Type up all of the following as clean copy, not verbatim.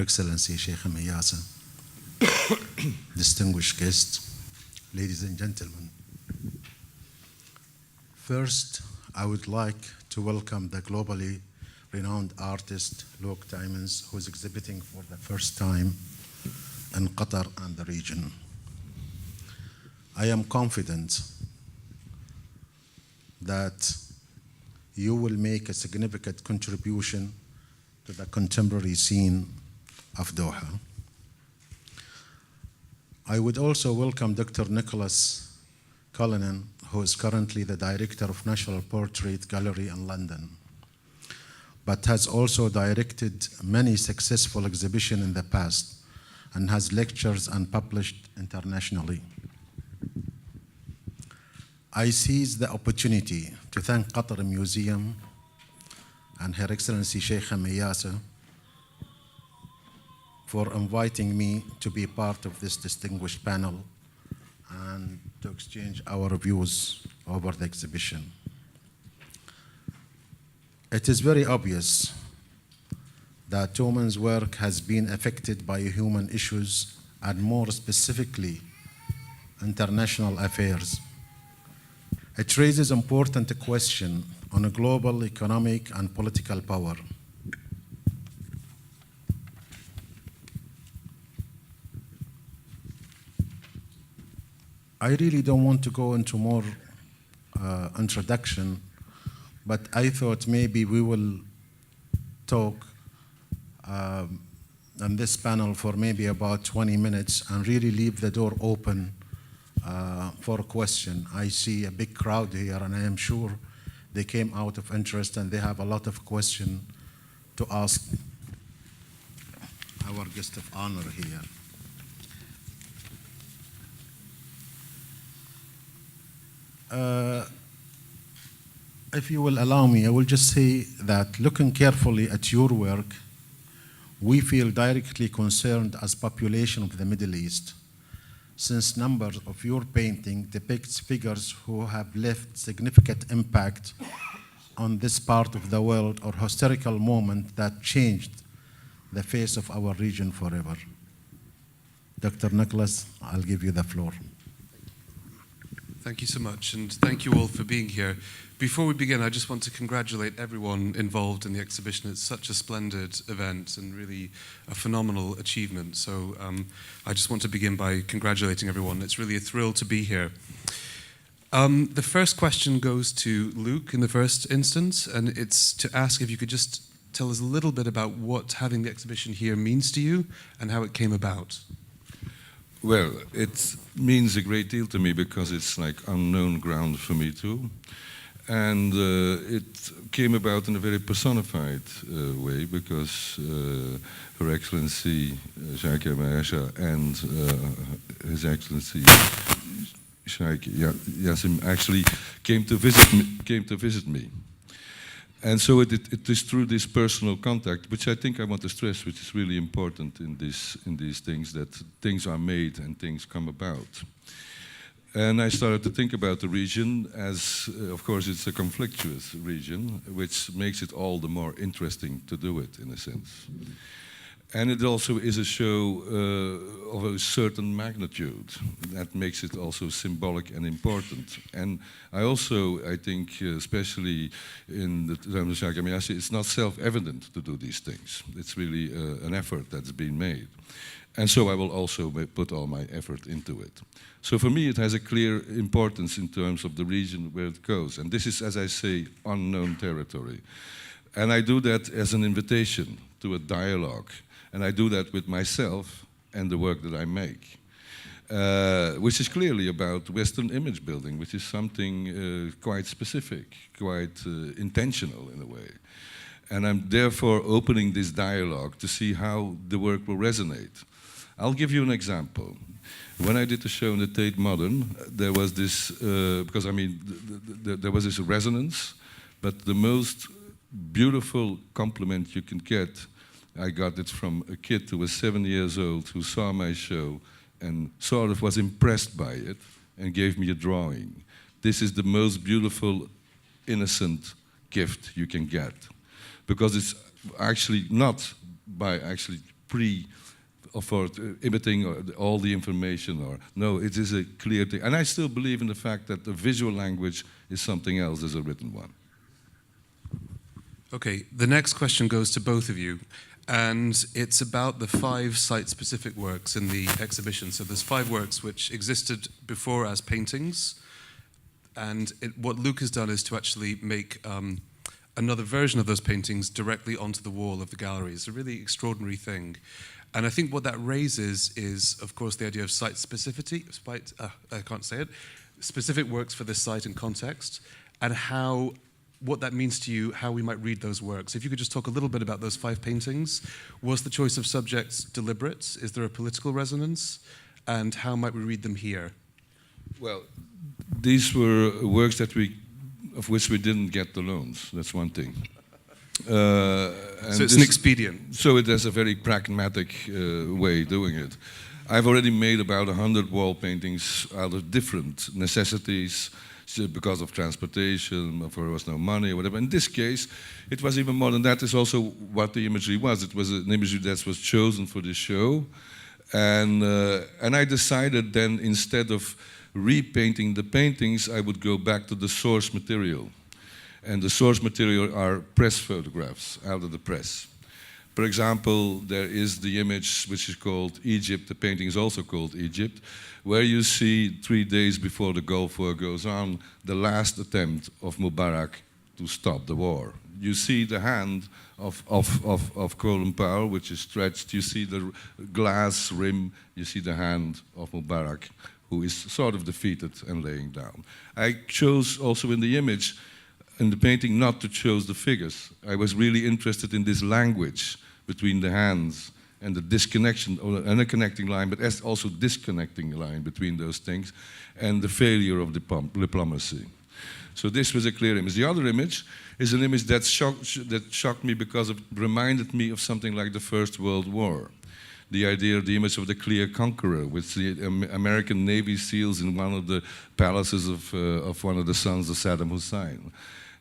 Excellency Sheikh Miyasa, distinguished guests, ladies and gentlemen. First, I would like to welcome the globally renowned artist Luc Tuymans, who is exhibiting for the first time in Qatar and the region. I am confident that you will make a significant contribution to the contemporary scene of Doha. I would also welcome Dr. Nicholas Cullinan, who is currently the director of National Portrait Gallery in London, but has also directed many successful exhibitions in the past and has lectured and published internationally. I seize the opportunity to thank Qatar Museum and Her Excellency Sheikh Miyasa for inviting me to be part of this distinguished panel and to exchange our views over the exhibition. It is very obvious that Tuymans' work has been affected by human issues and more specifically, international affairs. It raises important questions on a global economic and political power. I really don't want to go into more introduction, but I thought maybe we will talk on this panel for maybe about 20 minutes and really leave the door open for a question. I see a big crowd here, and I am sure they came out of interest and they have a lot of questions to ask our guest of honor here. If you will allow me, I will just say that looking carefully at your work, we feel directly concerned as population of the Middle East, since numbers of your painting depicts figures who have left significant impact on this part of the world or historical moment that changed the face of our region forever. Dr. Nicholas, I'll give you the floor. Thank you so much, and thank you all for being here. Before we begin, I just want to congratulate everyone involved in the exhibition. It's such a splendid event and really a phenomenal achievement. So I just want to begin by congratulating everyone. It's really a thrill to be here. The first question goes to Luc in the first instance, and it's to ask if you could just tell us a little bit about what having the exhibition here means to you and how it came about. Well, it means a great deal to me because it's like unknown ground for me too. And it came about in a very personified way because Her Excellency Sheikh Miyasa and His Excellency Sheikh Yassim actually came to visit me. And so it is through this personal contact, which I think I want to stress, which is really important in these things, that things are made and things come about. And I started to think about the region as, of course, it's a conflictuous region, which makes it all the more interesting to do it, in a sense. And it also is a show of a certain magnitude that makes it also symbolic and important. And I think, especially in the terms of Sheikh Miyasa, it's not self-evident to do these things. It's really an effort that's been made. And so I will also put all my effort into it. So for me, it has a clear importance in terms of the region where it goes. And this is, as I say, unknown territory. And I do that as an invitation to a dialogue. And I do that with myself and the work that I make, which is clearly about Western image building, which is something quite specific, quite intentional in a way. And I'm therefore opening this dialogue to see how the work will resonate. I'll give you an example. When I did the show in the Tate Modern, there was this, because I mean, there was this resonance, but the most beautiful compliment you can get, I got it from a kid who was 7 years old who saw my show and sort of was impressed by it and gave me a drawing. This is the most beautiful, innocent gift you can get, because it's actually not by actually for imitating all the information, or no, it is a clear thing. And I still believe in the fact that the visual language is something else as a written one. Okay, the next question goes to both of you, and it's about the 5 site-specific works in the exhibition. So there's 5 works which existed before as paintings, and what Luc has done is to actually make another version of those paintings directly onto the wall of the gallery. It's a really extraordinary thing. And I think what that raises is, of course, the idea of site specificity, I can't say it, specific works for this site and context, and what that means to you, how we might read those works. If you could just talk a little bit about those 5 paintings. Was the choice of subjects deliberate? Is there a political resonance? And how might we read them here? Well, these were works of which we didn't get the loans. That's one thing. So it's an expedient. So it has a very pragmatic way of doing it. I've already made about 100 wall paintings out of different necessities, because of transportation, or there was no money, or whatever. In this case, it was even more than that. It's also what the imagery was. It was an imagery that was chosen for this show. And I decided then, instead of repainting the paintings, I would go back to the source material. And the source material are press photographs out of the press. For example, there is the image which is called Egypt. The painting is also called Egypt, where you see 3 days before the Gulf War goes on, the last attempt of Mubarak to stop the war. You see the hand of Colin Powell, which is stretched. You see the glass rim. You see the hand of Mubarak, who is sort of defeated and laying down. I chose also in the image, in the painting, not to choose the figures. I was really interested in this language between the hands and the disconnection, and a connecting line, but as also disconnecting line between those things, and the failure of diplomacy. So this was a clear image. The other image is an image that shocked me because it reminded me of something like the First World War. The idea of the image of the clear conqueror, with the American Navy SEALs in one of the palaces of one of the sons of Saddam Hussein.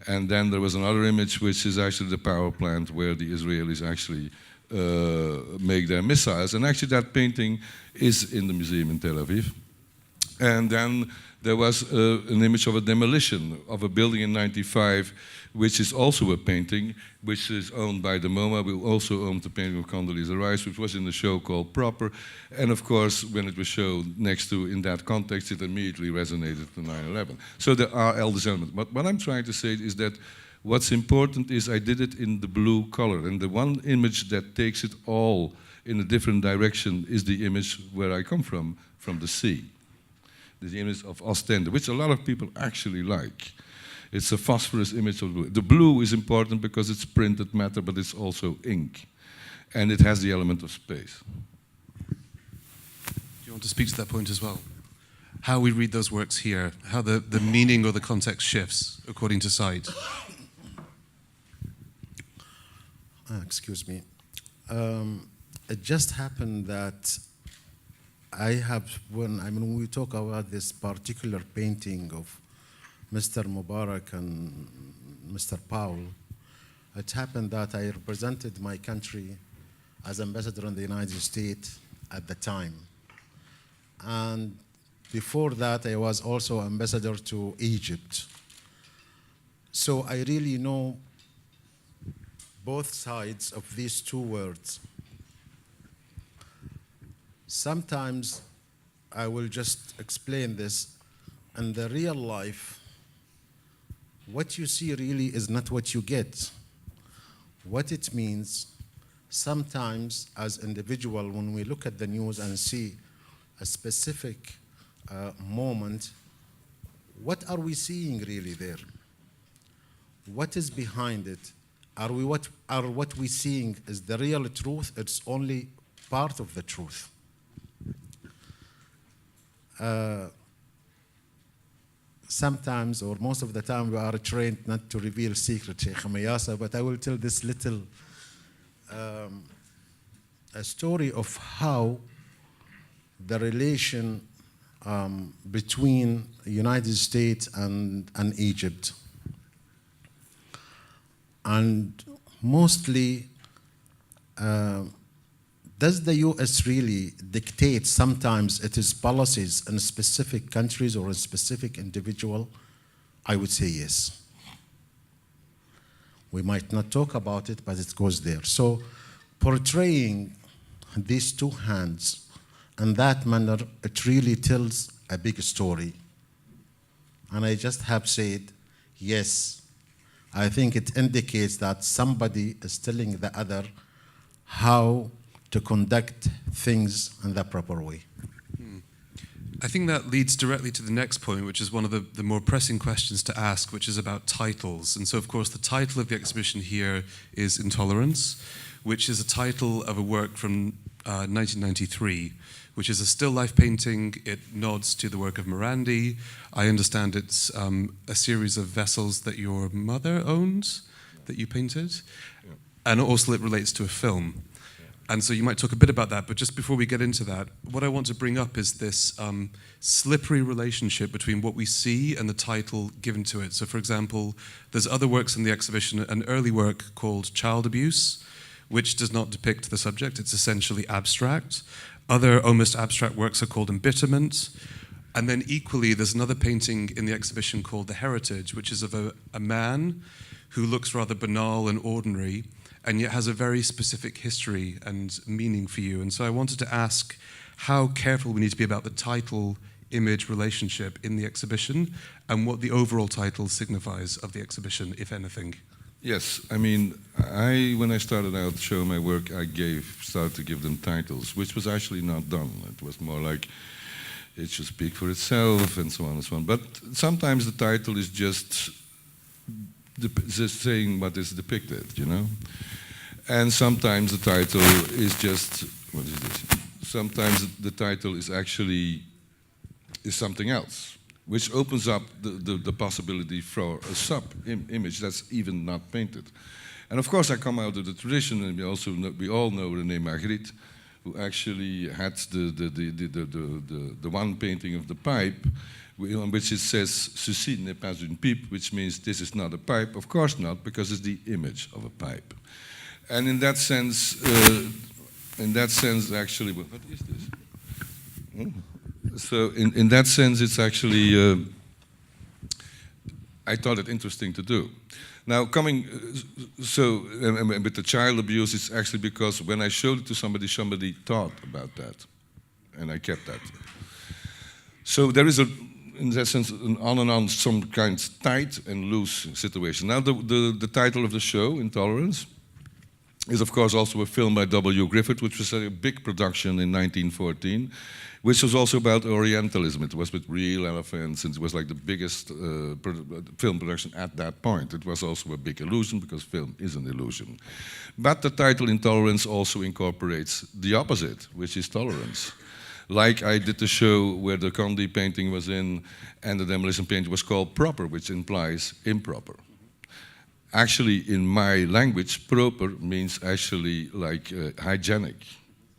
And then there was another image, which is actually the power plant where the Israelis actually make their missiles. And actually that painting is in the museum in Tel Aviv. And then there was an image of a demolition of a building in '95, which is also a painting, which is owned by the MoMA. We also owned the painting of Condoleezza Rice, which was in the show called Proper. And of course, when it was shown next to, in that context, it immediately resonated to 9/11. So there are eldest elements. But what I'm trying to say is that what's important is I did it in the blue color. And the one image that takes it all in a different direction is the image where I come from the sea. The image of Ostende, which a lot of people actually like. It's a phosphorus image of blue. The blue is important because it's printed matter, but it's also ink. And it has the element of space. Do you want to speak to that point as well? How we read those works here, how the meaning or the context shifts according to site. Excuse me. It just happened that when we talk about this particular painting of Mr. Mubarak and Mr. Powell, it happened that I represented my country as ambassador in the United States at the time. And before that, I was also ambassador to Egypt. So I really know both sides of these two words. Sometimes I will just explain this. In the real life, what you see really is not what you get. What it means, sometimes as individual, when we look at the news and see a specific moment, what are we seeing really there? What is behind it? What we seeing is the real truth? It's only part of the truth. Sometimes, or most of the time, we are trained not to reveal secrets, Sheikh Mayasa, but I will tell this little a story of how the relation between the United States and Egypt. And mostly does the US really dictate sometimes its policies in specific countries or in specific individual? I would say yes. We might not talk about it, but it goes there. So portraying these two hands in that manner, it really tells a big story. And I just have said, yes, I think it indicates that somebody is telling the other how to conduct things in the proper way. I think that leads directly to the next point, which is one of the more pressing questions to ask, which is about titles. And so, of course, the title of the exhibition here is Intolerance, which is a title of a work from 1993, which is a still life painting. It nods to the work of Morandi. I understand it's a series of vessels that your mother owned, that you painted. Yeah. And also it relates to a film. And so you might talk a bit about that, but just before we get into that, what I want to bring up is this slippery relationship between what we see and the title given to it. So for example, there's other works in the exhibition, an early work called Child Abuse, which does not depict the subject, it's essentially abstract. Other almost abstract works are called Embitterment. And then equally, there's another painting in the exhibition called The Heritage, which is of a man who looks rather banal and ordinary, and yet has a very specific history and meaning for you. And so I wanted to ask how careful we need to be about the title-image relationship in the exhibition and what the overall title signifies of the exhibition, if anything. Yes, I mean, when I started out showing my work, I started to give them titles, which was actually not done. It was more like it should speak for itself and so on and so on. But sometimes the title is just saying what is depicted, you know? And sometimes the title is just, what is this? Sometimes the title is actually something else, which opens up the possibility for a sub-image that's even not painted. And of course I come out of the tradition, and we all know René Magritte, who actually had the one painting of the pipe, on which it says "Ceci n'est pas une pipe," which means this is not a pipe. Of course not, because it's the image of a pipe. And in that sense, actually, what is this? So in that sense, it's actually, I thought it interesting to do. Now with the child abuse, it's actually because when I showed it to somebody thought about that, and I kept that. So there is in that sense, an on and on, some kind of tight and loose situation. Now the title of the show, Intolerance, is of course also a film by W. Griffith, which was a big production in 1914, which was also about Orientalism. It was with real elephants, and it was like the biggest film production at that point. It was also a big illusion, because film is an illusion. But the title Intolerance also incorporates the opposite, which is tolerance. Like I did the show where the Condi painting was in, and the demolition painting was called Proper, which implies improper. Actually, in my language, proper means actually like hygienic,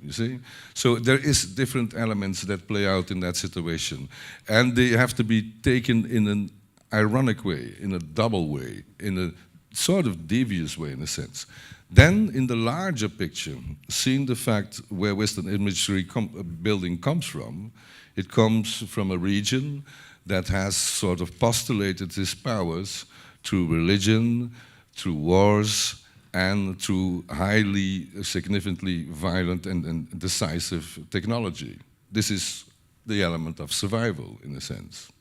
you see? So there is different elements that play out in that situation. And they have to be taken in an ironic way, in a double way, in a sort of devious way in a sense. Then, in the larger picture, seeing the fact where Western imagery building comes from, it comes from a region that has sort of postulated its powers through religion, through wars, and through highly, significantly violent and decisive technology. This is the element of survival, in a sense.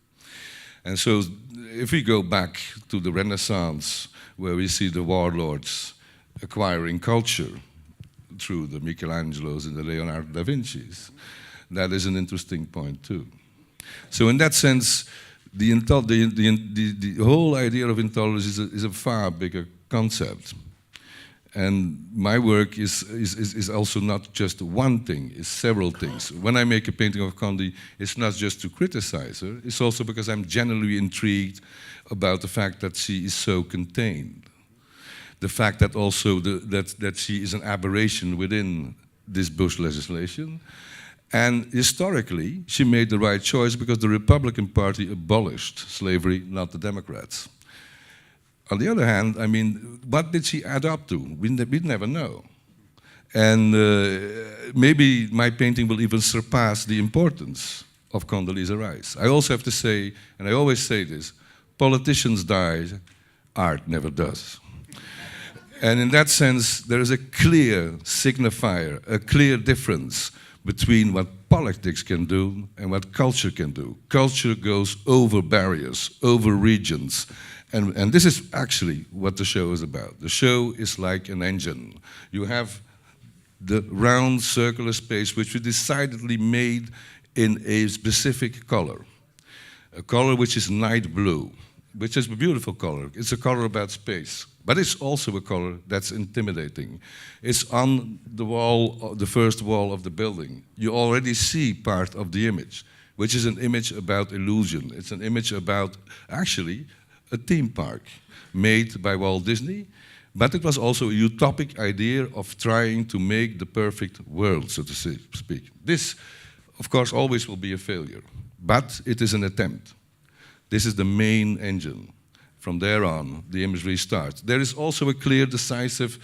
And so, if we go back to the Renaissance, where we see the warlords acquiring culture through the Michelangelos and the Leonardo da Vinci's, that is an interesting point too. So in that sense, the whole idea of intolerance is a far bigger concept. And my work is also not just one thing, it's several things. When I make a painting of Condi, it's not just to criticize her, it's also because I'm genuinely intrigued about the fact that she is so contained. The fact that also that she is an aberration within this Bush legislation. And historically, she made the right choice because the Republican Party abolished slavery, not the Democrats. On the other hand, I mean, what did she add up to? We never know. And maybe my painting will even surpass the importance of Condoleezza Rice. I also have to say, and I always say this, politicians die, art never does. And in that sense, there is a clear signifier, a clear difference between what politics can do and what culture can do. Culture goes over barriers, over regions. And this is actually what the show is about. The show is like an engine. You have the round circular space which we decidedly made in a specific color. A color which is night blue, which is a beautiful color. It's a color about space. But it's also a color that's intimidating. It's on the wall, the first wall of the building. You already see part of the image, which is an image about illusion. It's an image about, actually, a theme park made by Walt Disney, but it was also a utopic idea of trying to make the perfect world, so to speak. This, of course, always will be a failure, but it is an attempt. This is the main engine. From there on, the imagery starts. There is also a clear, decisive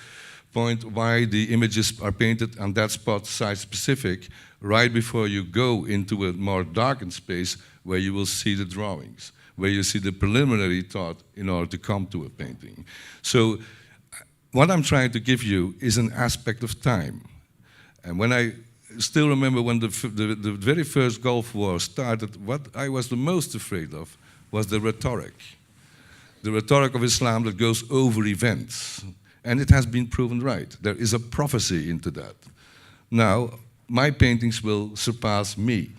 point why the images are painted on that spot, site-specific, right before you go into a more darkened space where you will see the drawings, where you see the preliminary thought in order to come to a painting. So what I'm trying to give you is an aspect of time. And when I still remember when the very first Gulf War started, what I was the most afraid of was the rhetoric. The rhetoric of Islam that goes over events. And it has been proven right. There is a prophecy into that. Now, my paintings will surpass me,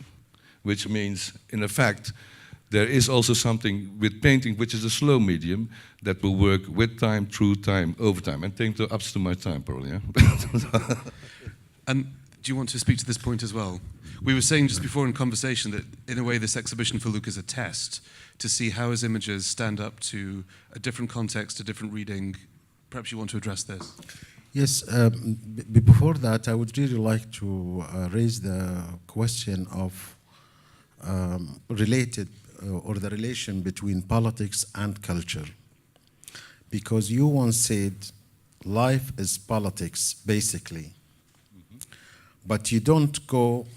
which means, in effect, there is also something with painting, which is a slow medium, that will work with time, through time, over time. And think up to my time, probably, yeah? And do you want to speak to this point as well? We were saying just before in conversation that, in a way, this exhibition for Luc is a test to see how his images stand up to a different context, a different reading. Perhaps you want to address this. Yes, before that, I would really like to raise the question of related or the relation between politics and culture. Because you once said, life is politics, basically. But you don't go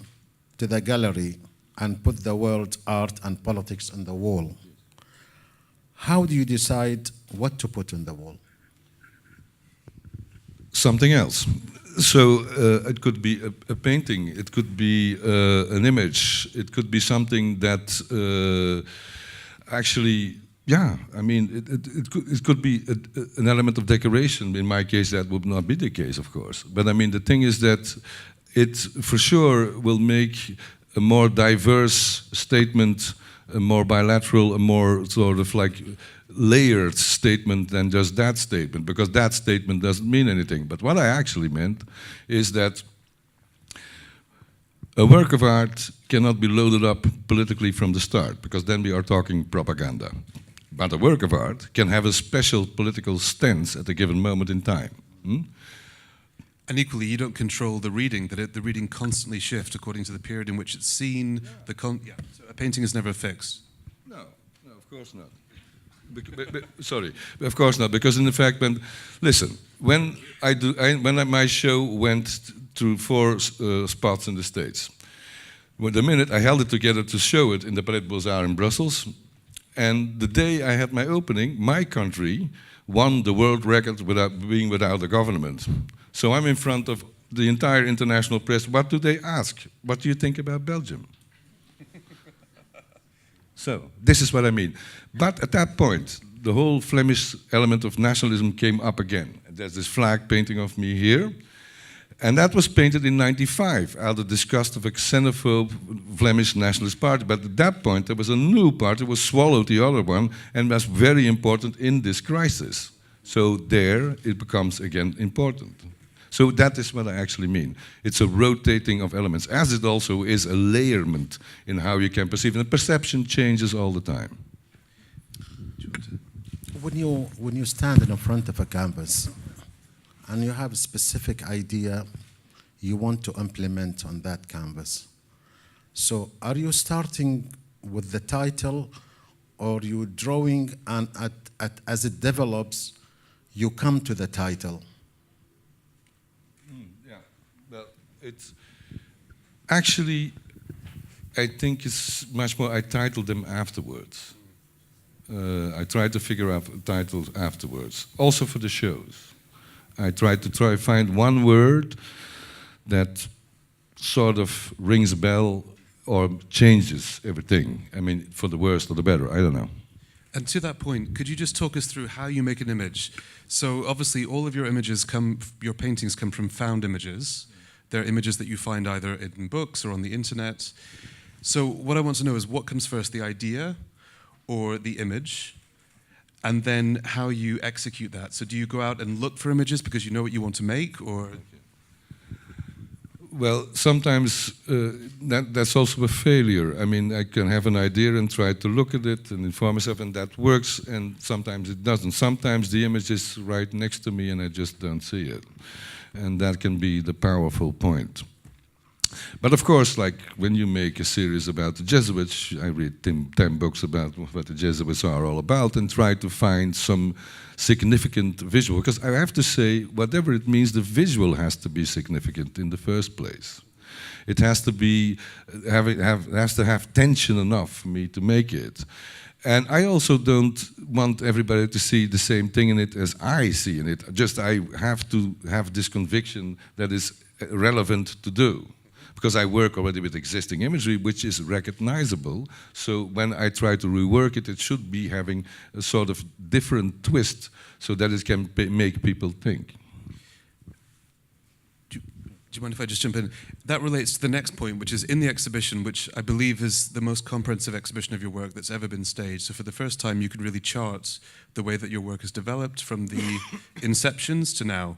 to the gallery and put the word art and politics on the wall. How do you decide what to put on the wall? Something else. So it could be a painting, it could be an image, it could be something that actually, yeah, I mean, it could be an element of decoration. In my case, that would not be the case, of course. But I mean, the thing is that it for sure will make a more diverse statement, a more bilateral, a more sort of like layered statement than just that statement, because that statement doesn't mean anything. But what I actually meant is that a work of art cannot be loaded up politically from the start, because then we are talking propaganda. But a work of art can have a special political stance at a given moment in time. And equally, you don't control the reading, that the reading constantly shifts according to the period in which it's seen. Yeah. So a painting is never fixed. No, of course not. Sorry, of course not. Because in fact, listen, when my show went to 4 spots in the States, the minute I held it together to show it in the Palais de Beaux-Arts in Brussels, and the day I had my opening, my country won the world record without a government. So I'm in front of the entire international press. What do they ask? What do you think about Belgium? So this is what I mean. But at that point, the whole Flemish element of nationalism came up again. There's this flag painting of me here. And that was painted in '95 out of disgust of a xenophobe Flemish nationalist party. But at that point, there was a new party, was swallowed the other one, and was very important in this crisis. So there, it becomes again important. So that is what I actually mean. It's a rotating of elements, as it also is a layerment in how you can perceive. And the perception changes all the time. When you stand in front of a canvas and you have a specific idea you want to implement on that canvas, so are you starting with the title, or you drawing and as it develops, you come to the title? It's actually, I think it's much more, I titled them afterwards. I tried to figure out titles afterwards, also for the shows. I tried to find one word that sort of rings a bell or changes everything. I mean, for the worse or the better, I don't know. And to that point, could you just talk us through how you make an image? So obviously all of your images your paintings come from found images. They're images that you find either in books or on the internet. So what I want to know is what comes first, the idea or the image? And then how you execute that. So do you go out and look for images because you know what you want to make, or? Well, sometimes that's also a failure. I mean, I can have an idea and try to look at it and inform myself, and that works, and sometimes it doesn't. Sometimes the image is right next to me and I just don't see it. And that can be the powerful point. But of course, like when you make a series about the Jesuits, I read 10 books about what the Jesuits are all about and try to find some significant visual. Because I have to say, whatever it means, the visual has to be significant in the first place. It has to be, has to have tension enough for me to make it. And I also don't want everybody to see the same thing in it as I see in it. Just I have to have this conviction that is relevant to do. Because I work already with existing imagery, which is recognizable. So when I try to rework it, it should be having a sort of different twist so that it can make people think. Do you mind if I just jump in? That relates to the next point, which is in the exhibition, which I believe is the most comprehensive exhibition of your work that's ever been staged. So for the first time, you could really chart the way that your work has developed from the inceptions to now.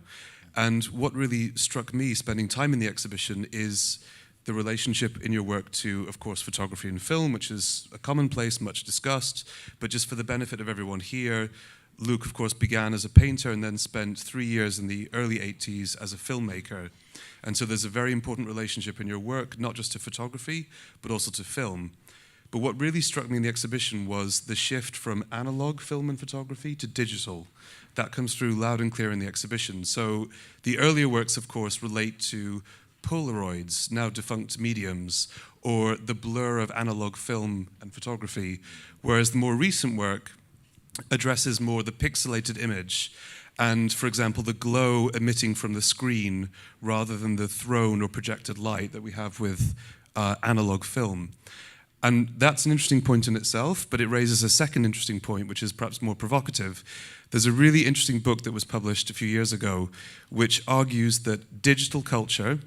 And what really struck me spending time in the exhibition is the relationship in your work to, of course, photography and film, which is a commonplace, much discussed, but just for the benefit of everyone here, Luc, of course, began as a painter and then spent 3 years in the early 80s as a filmmaker. And so there's a very important relationship in your work, not just to photography, but also to film. But what really struck me in the exhibition was the shift from analog film and photography to digital. That comes through loud and clear in the exhibition. So the earlier works, of course, relate to Polaroids, now defunct mediums, or the blur of analog film and photography, whereas the more recent work addresses more the pixelated image and, for example, the glow emitting from the screen rather than the thrown or projected light that we have with analog film. And that's an interesting point in itself, but it raises a second interesting point, which is perhaps more provocative. There's a really interesting book that was published a few years ago, which argues that digital culture,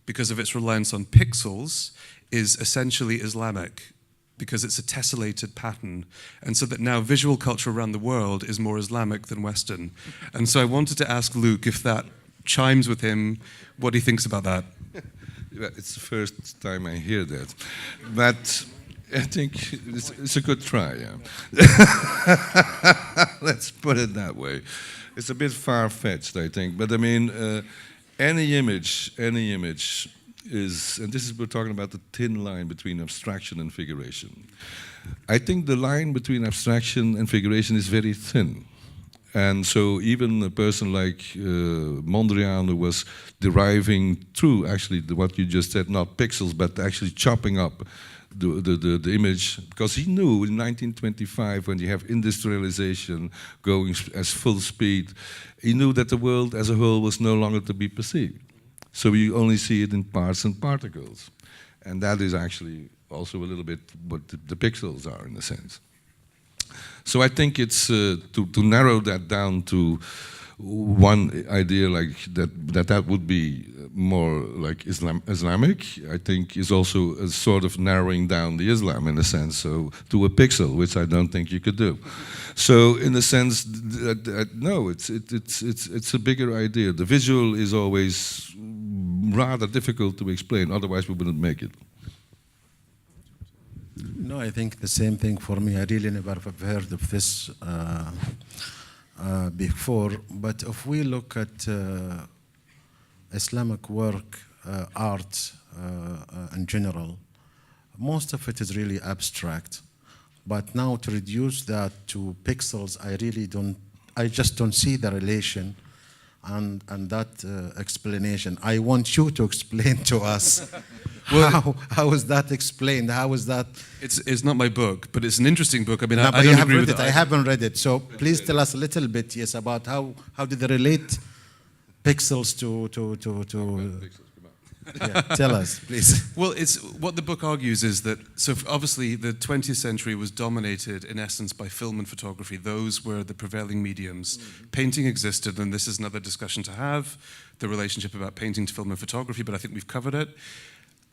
because of its reliance on pixels, is essentially Islamic, because it's a tessellated pattern, and so that now visual culture around the world is more Islamic than Western. And so I wanted to ask Luc if that chimes with him, what he thinks about that. It's the first time I hear that. But I think it's a good try, yeah. Let's put it that way. It's a bit far-fetched, I think. But I mean, any image is, and this is, we're talking about the thin line between abstraction and figuration. I think the line between abstraction and figuration is very thin. And so even a person like Mondrian, who was deriving through actually what you just said, not pixels, but actually chopping up the image, because he knew in 1925, when you have industrialization going as full speed, he knew that the world as a whole was no longer to be perceived. So you only see it in parts and particles. And that is actually also a little bit what the pixels are, in a sense. So I think it's to narrow that down to one idea like that would be more like Islamic, I think is also a sort of narrowing down the Islam in a sense, so to a pixel, which I don't think you could do. So in a sense, no, it's a bigger idea. The visual is always rather difficult to explain, otherwise we wouldn't make it. No, I think the same thing for me. I really never have heard of this before. But if we look at Islamic work, art in general, most of it is really abstract. But now to reduce that to pixels, I just don't see the relation and that explanation. I want you to explain to us how is that explained? How is that? It's not my book, but it's an interesting book. I mean, No, I but don't you have agree read with it. I haven't read it. So please tell us a little bit, yes, about how did they relate pixels to yeah, tell us, please. Well, it's what the book argues is that obviously the 20th century was dominated in essence by film and photography. Those were the prevailing mediums. Painting existed, and this is another discussion to have, the relationship about painting to film and photography, but I think we've covered it.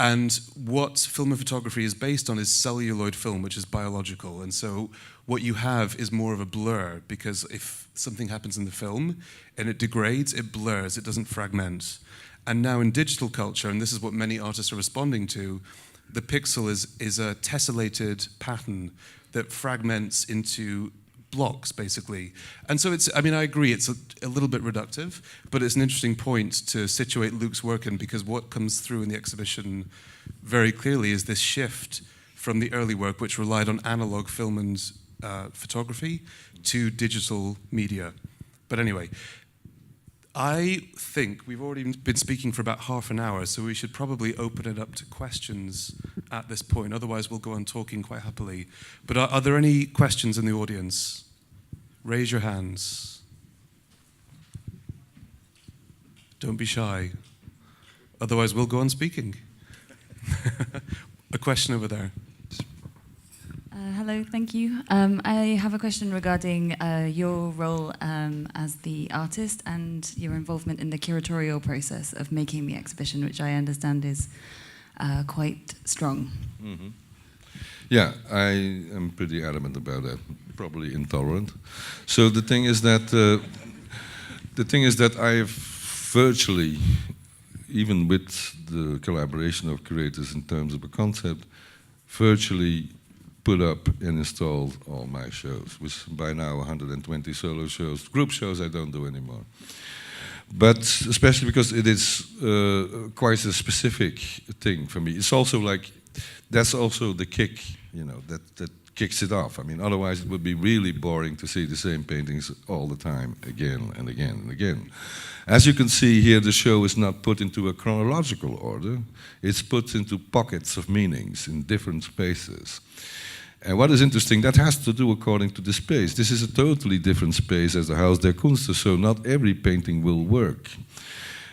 And what film and photography is based on is celluloid film, which is biological. And so what you have is more of a blur, because if something happens in the film and it degrades, it blurs, it doesn't fragment. And now in digital culture, and this is what many artists are responding to, the pixel is a tessellated pattern that fragments into blocks, basically. And so I mean, I agree, it's a little bit reductive, but it's an interesting point to situate Luc's work in, because what comes through in the exhibition very clearly is this shift from the early work, which relied on analog film and photography, to digital media. But anyway, I think we've already been speaking for about half an hour, so we should probably open it up to questions at this point. Otherwise, we'll go on talking quite happily. But are there any questions in the audience? Raise your hands. Don't be shy. Otherwise, we'll go on speaking. A question over there. Hello, thank you. I have a question regarding your role as the artist and your involvement in the curatorial process of making the exhibition, which I understand is quite strong. Mm-hmm. Yeah, I am pretty adamant about that. Probably intolerant. So the thing is that I've virtually, even with the collaboration of curators in terms of a concept, virtually put up and installed all my shows, which by now 120 solo shows. Group shows I don't do anymore. But especially because it is quite a specific thing for me. It's also like, that's also the kick, you know, that kicks it off. I mean, otherwise it would be really boring to see the same paintings all the time, again and again and again. As you can see here, the show is not put into a chronological order. It's put into pockets of meanings in different spaces. And what is interesting, that has to do according to the space. This is a totally different space as the Haus der Kunst, so not every painting will work.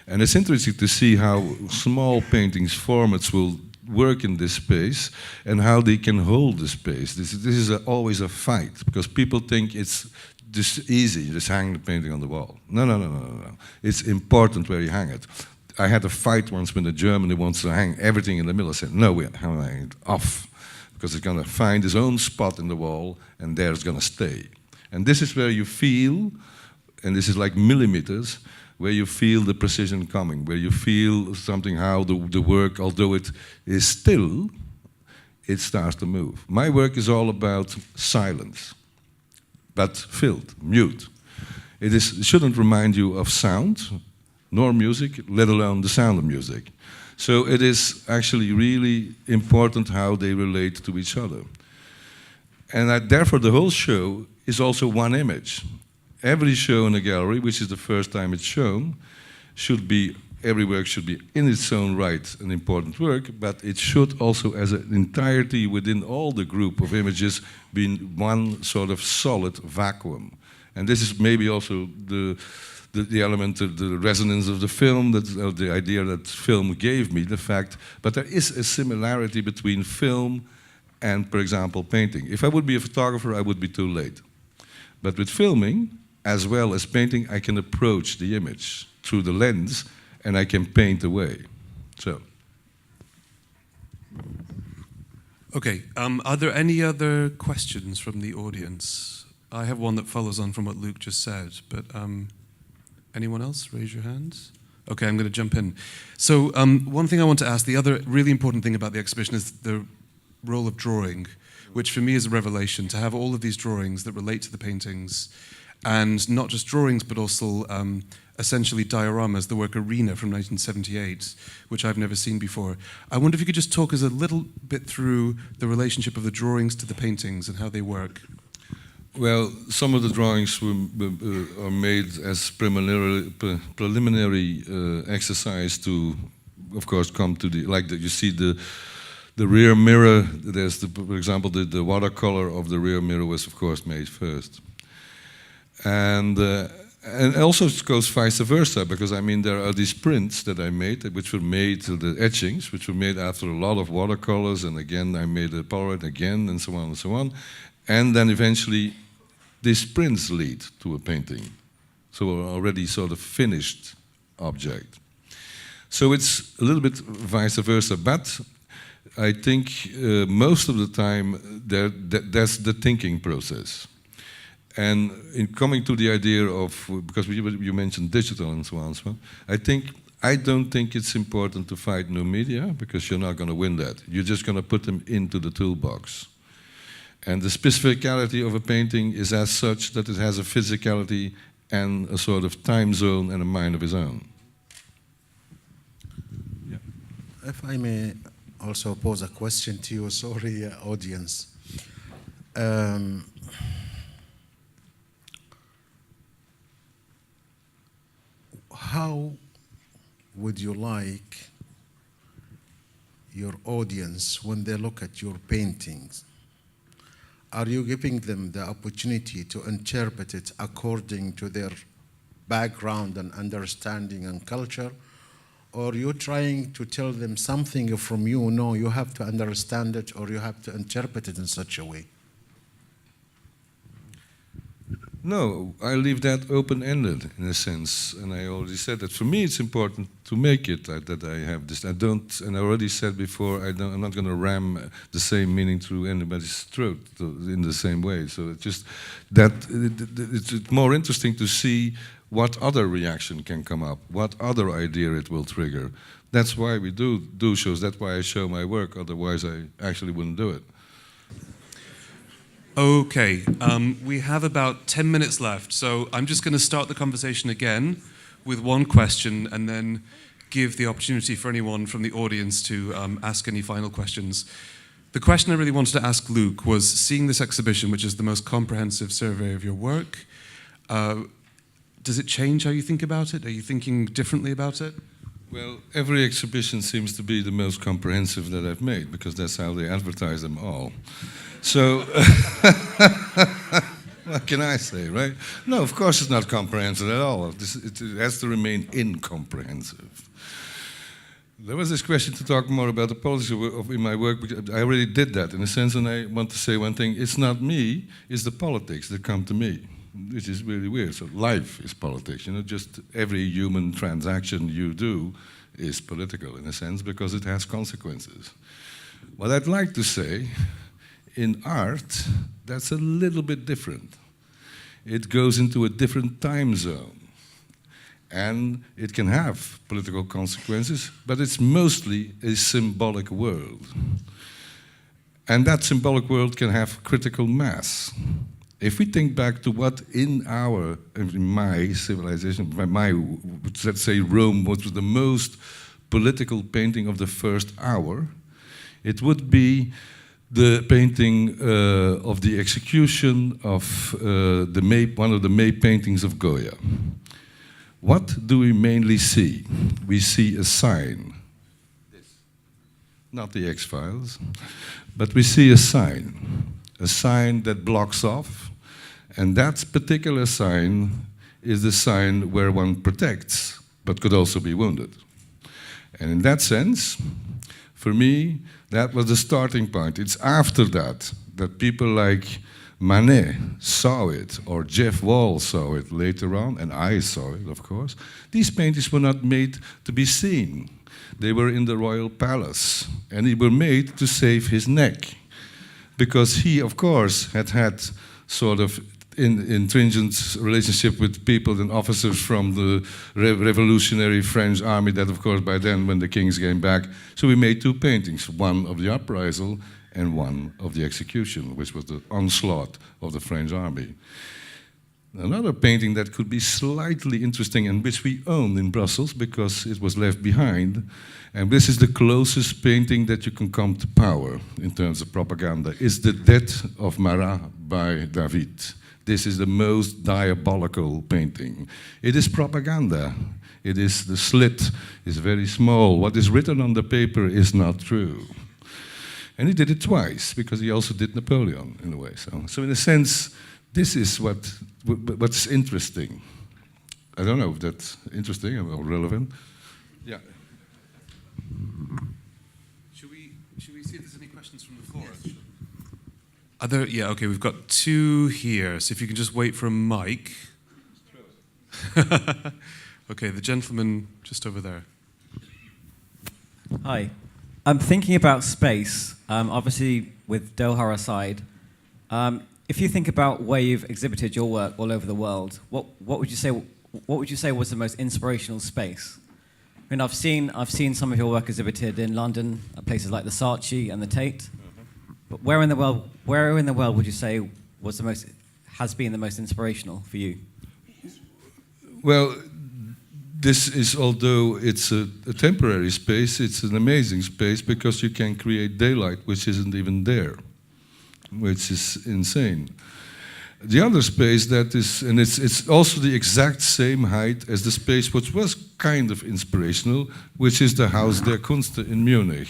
And it's interesting to see how small paintings, formats will work in this space and how they can hold the space. This is always a fight, because people think it's just easy, you just hang the painting on the wall. No. It's important where you hang it. I had a fight once with a German who wants to hang everything in the middle. I said, no, we're hanging it off, because it's going to find its own spot in the wall, and there it's going to stay. And this is where you feel, and this is like millimeters, where you feel the precision coming, where you feel something, how the work, although it is still, it starts to move. My work is all about silence, but filled, mute. It shouldn't remind you of sound, nor music, let alone the sound of music. So it is actually really important how they relate to each other. And therefore the whole show is also one image. Every show in a gallery, which is the first time it's shown, every work should be in its own right an important work, but it should also as an entirety within all the group of images be one sort of solid vacuum. And this is maybe also the element of the resonance of the film, the idea that film gave me, the fact, but there is a similarity between film and, for example, painting. If I would be a photographer, I would be too late. But with filming, as well as painting, I can approach the image through the lens and I can paint away. So. Okay, are there any other questions from the audience? I have one that follows on from what Luc just said, but anyone else? Raise your hands. Okay, I'm going to jump in. So one thing I want to ask, the other really important thing about the exhibition is the role of drawing, which for me is a revelation, to have all of these drawings that relate to the paintings, and not just drawings, but also essentially dioramas, the work Arena from 1978, which I've never seen before. I wonder if you could just talk us a little bit through the relationship of the drawings to the paintings and how they work. Well, some of the drawings are made as preliminary exercise to, of course, come to the, like you see the rear mirror. There's, for example, the watercolor of the rear mirror was, of course, made first. And also it goes vice versa, because I mean there are these prints that I made, which were made, the etchings, which were made after a lot of watercolors, and again I made a Polaroid again, and so on and so on. And then eventually these prints lead to a painting. So already sort of finished object. So it's a little bit vice versa, but I think most of the time that's the thinking process. And in coming to the idea of, because you mentioned digital and so on, I don't think it's important to fight new media, because you're not going to win that. You're just going to put them into the toolbox. And the specificality of a painting is as such that it has a physicality and a sort of time zone and a mind of its own. Yeah. If I may also pose a question to you, sorry, audience. How would you like your audience, when they look at your paintings, are you giving them the opportunity to interpret it according to their background and understanding and culture? Or are you trying to tell them something from you? No, you have to understand it, or you have to interpret it in such a way. No, I leave that open-ended in a sense, and I already said that for me it's important to make it that I have this. I don't, and I already said before, I'm not going to ram the same meaning through anybody's throat in the same way. So it's just that it's more interesting to see what other reaction can come up, what other idea it will trigger. That's why we do shows. That's why I show my work. Otherwise, I actually wouldn't do it. Okay, we have about 10 minutes left, so I'm just going to start the conversation again with one question and then give the opportunity for anyone from the audience to ask any final questions. The question I really wanted to ask Luc was, seeing this exhibition, which is the most comprehensive survey of your work, does it change how you think about it? Are you thinking differently about it? Well, every exhibition seems to be the most comprehensive that I've made, because that's how they advertise them all. So, what can I say, right? No, of course it's not comprehensive at all. It has to remain incomprehensive. There was this question to talk more about the politics in my work, because I already did that in a sense, and I want to say one thing. It's not me, it's the politics that come to me, which is really weird. So life is politics, you know, just every human transaction you do is political in a sense, because it has consequences. What I'd like to say, in art, that's a little bit different. It goes into a different time zone. And it can have political consequences, but it's mostly a symbolic world. And that symbolic world can have critical mass. If we think back to what in my civilization, let's say Rome, what was the most political painting of the first hour, it would be the painting of the execution of one of the May paintings of Goya. What do we mainly see? We see a sign. Not the X-Files, but we see a sign that blocks off, and that particular sign is the sign where one protects, but could also be wounded. And in that sense, for me, that was the starting point. It's after that people like Manet saw it, or Jeff Wall saw it later on, and I saw it, of course. These paintings were not made to be seen. They were in the royal palace, and they were made to save his neck, because he, of course, had sort of intrinsic relationship with people and officers from the revolutionary French army that, of course, by then, when the kings came back, so we made two paintings, one of the uprisal and one of the execution, which was the onslaught of the French army. Another painting that could be slightly interesting, and which we own in Brussels because it was left behind, and this is the closest painting that you can come to power in terms of propaganda, is The Death of Marat by David. this is the most diabolical painting. It is propaganda. It is, the slit is very small. What is written on the paper is not true. And he did it twice, because he also did Napoleon, in a way. So in a sense, this is what's interesting. I don't know if that's interesting or relevant. Yeah. Should we see if there's any questions from the floor? Yes. Are there? Yeah. Okay. We've got two here. So if you can just wait for a mic. Okay. The gentleman just over there. Hi. I'm thinking about space. Obviously, with Doha aside, if you think about where you've exhibited your work all over the world, what would you say? What would you say was the most inspirational space? I mean, I've seen some of your work exhibited in London, at places like the Saatchi and the Tate. But where in the world would you say has been the most inspirational for you? Well, this is, although it's a temporary space, it's an amazing space because you can create daylight which isn't even there, which is insane. The other space that is, and it's also the exact same height as the space which was kind of inspirational, which is the Haus der Kunst in Munich,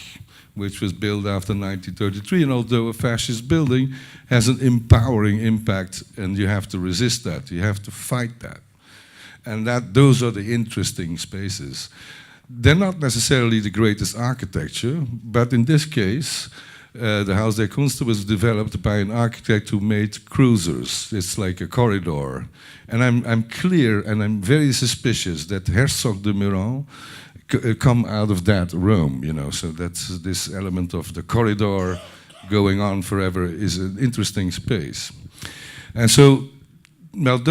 which was built after 1933, and although a fascist building, has an empowering impact, and you have to resist that, you have to fight that. And those are the interesting spaces. They're not necessarily the greatest architecture, but in this case, the Haus der Kunst was developed by an architect who made cruisers. It's like a corridor. And I'm clear and I'm very suspicious that Herzog de Meuron come out of that Rome, you know. So that's this element of the corridor going on forever is an interesting space. And so, well,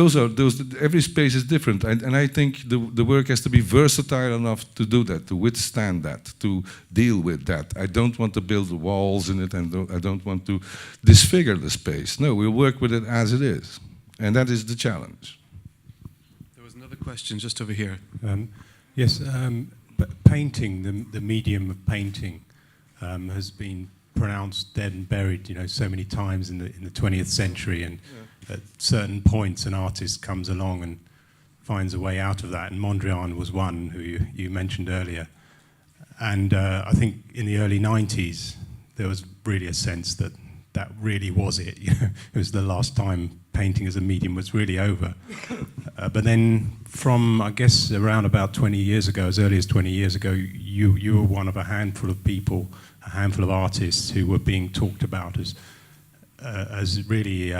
every space is different, and I think the work has to be versatile enough to do that, to withstand that, to deal with that. I don't want to build walls in it, and I don't want to disfigure the space. No, we'll work with it as it is, and that is the challenge. There was another question just over here. Yes, painting, the medium of painting, has been pronounced dead and buried, you know, so many times in the 20th century, and at certain points an artist comes along and finds a way out of that, and Mondrian was one who you mentioned earlier. And I think in the early 90s there was really a sense that really was it. You know, it was the last time painting as a medium was really over. But then from, I guess, around about 20 years ago, as early as 20 years ago, you were one of a handful of people, a handful of artists who were being talked about as really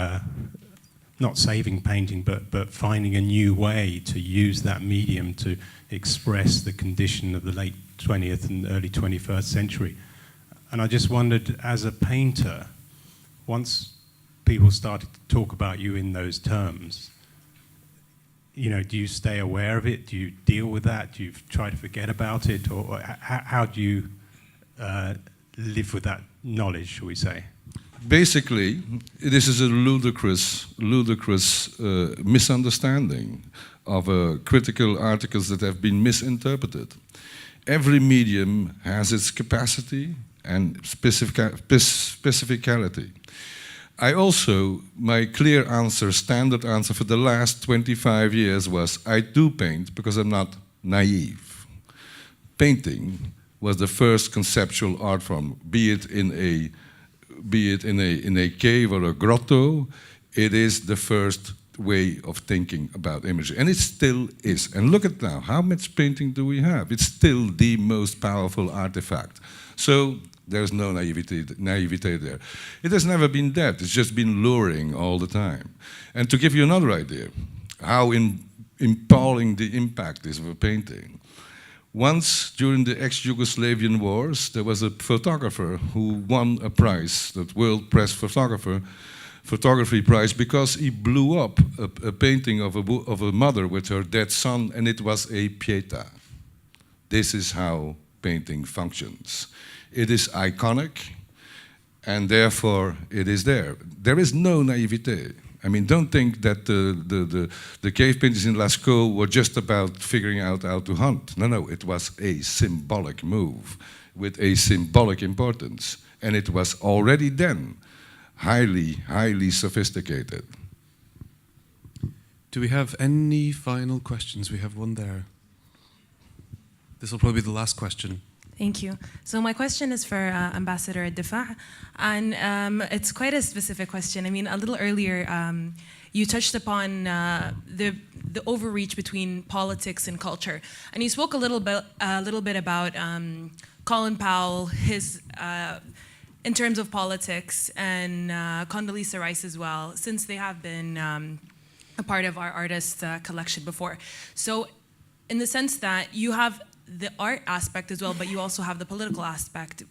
not saving painting, but finding a new way to use that medium to express the condition of the late 20th and early 21st century. And I just wondered, as a painter, once people started to talk about you in those terms, you know, do you stay aware of it? Do you deal with that? Do you try to forget about it? Or how do you live with that knowledge, shall we say? Basically, this is a ludicrous misunderstanding of critical articles that have been misinterpreted. Every medium has its capacity and specificality. My clear answer, standard answer for the last 25 years was, I do paint because I'm not naive. Painting was the first conceptual art form, be it in a cave or a grotto. It is the first way of thinking about imagery, and it still is. And look at now, how much painting do we have? It's still the most powerful artifact. So there's no naivete there. It has never been dead, it's just been luring all the time. And to give you another idea, how impalling the impact is of a painting. Once, during the ex-Yugoslavian wars, there was a photographer who won a prize, the World Press Photography Prize, because he blew up a painting of a mother with her dead son, and it was a Pietà. This is how painting functions. It is iconic, and therefore it is there. There is no naivete. I mean, don't think that the cave painters in Lascaux were just about figuring out how to hunt. No, it was a symbolic move with a symbolic importance. And it was already then highly, highly sophisticated. Do we have any final questions? We have one there. This will probably be the last question. Thank you. So my question is for Ambassador Ad-Difa, and it's quite a specific question. I mean, a little earlier, you touched upon the overreach between politics and culture, and you spoke a little bit about Colin Powell, his in terms of politics, and Condoleezza Rice as well, since they have been a part of our artist collection before. So, in the sense that you have the art aspect as well, but you also have the political aspect,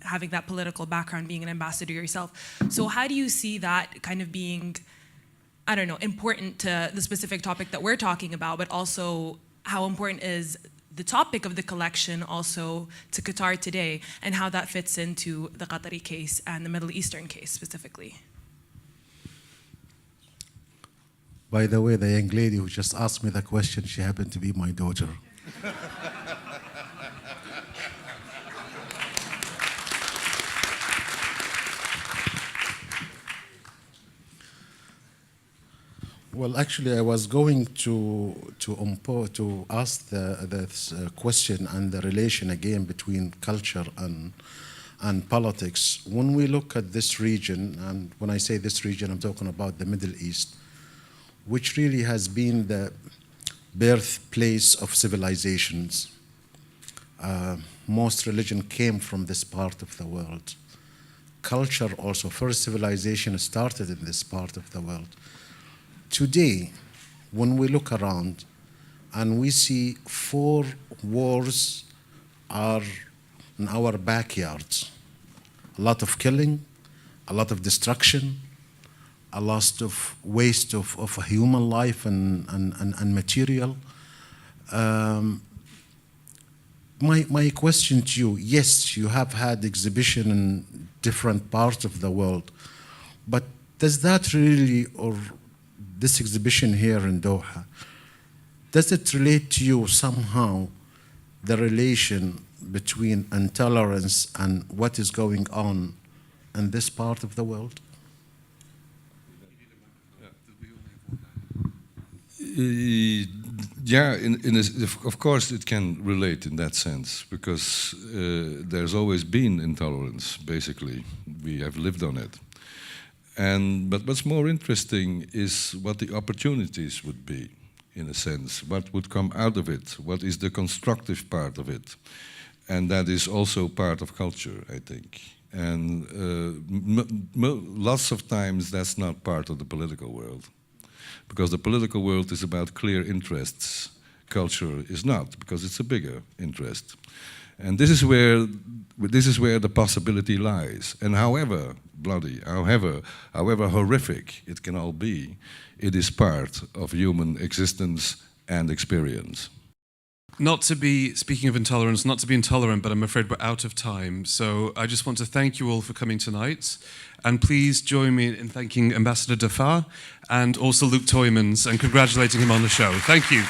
having that political background, being an ambassador yourself. So how do you see that kind of being, I don't know, important to the specific topic that we're talking about, but also how important is the topic of the collection also to Qatar today, and how that fits into the Qatari case and the Middle Eastern case specifically? By the way, the young lady who just asked me the question, she happened to be my daughter. Well, actually, I was going to ask this question and the relation again between culture and politics. When we look at this region, and when I say this region, I'm talking about the Middle East, which really has been the birthplace of civilizations. Most religion came from this part of the world. Culture also, first civilization started in this part of the world. Today, when we look around and we see 4 wars are in our backyards, a lot of killing, a lot of destruction, a lot of waste of human life and material. My question to you, yes, you have had exhibition in different parts of the world, but does that really, or this exhibition here in Doha, does it relate to you somehow the relation between intolerance and what is going on in this part of the world? Yeah, of course it can relate in that sense, because there's always been intolerance, basically. We have lived on it. But what's more interesting is what the opportunities would be, in a sense. What would come out of it? What is the constructive part of it? And that is also part of culture, I think. And lots of times that's not part of the political world, because the political world is about clear interests. Culture is not, because it's a bigger interest. And this is where the possibility lies. And however bloody, however horrific it can all be, it is part of human existence and experience. Not to be, speaking of intolerance, not to be intolerant, but I'm afraid we're out of time. So I just want to thank you all for coming tonight. And please join me in thanking Ambassador Ad-Difa and also Luc Tuymans and congratulating him on the show. Thank you.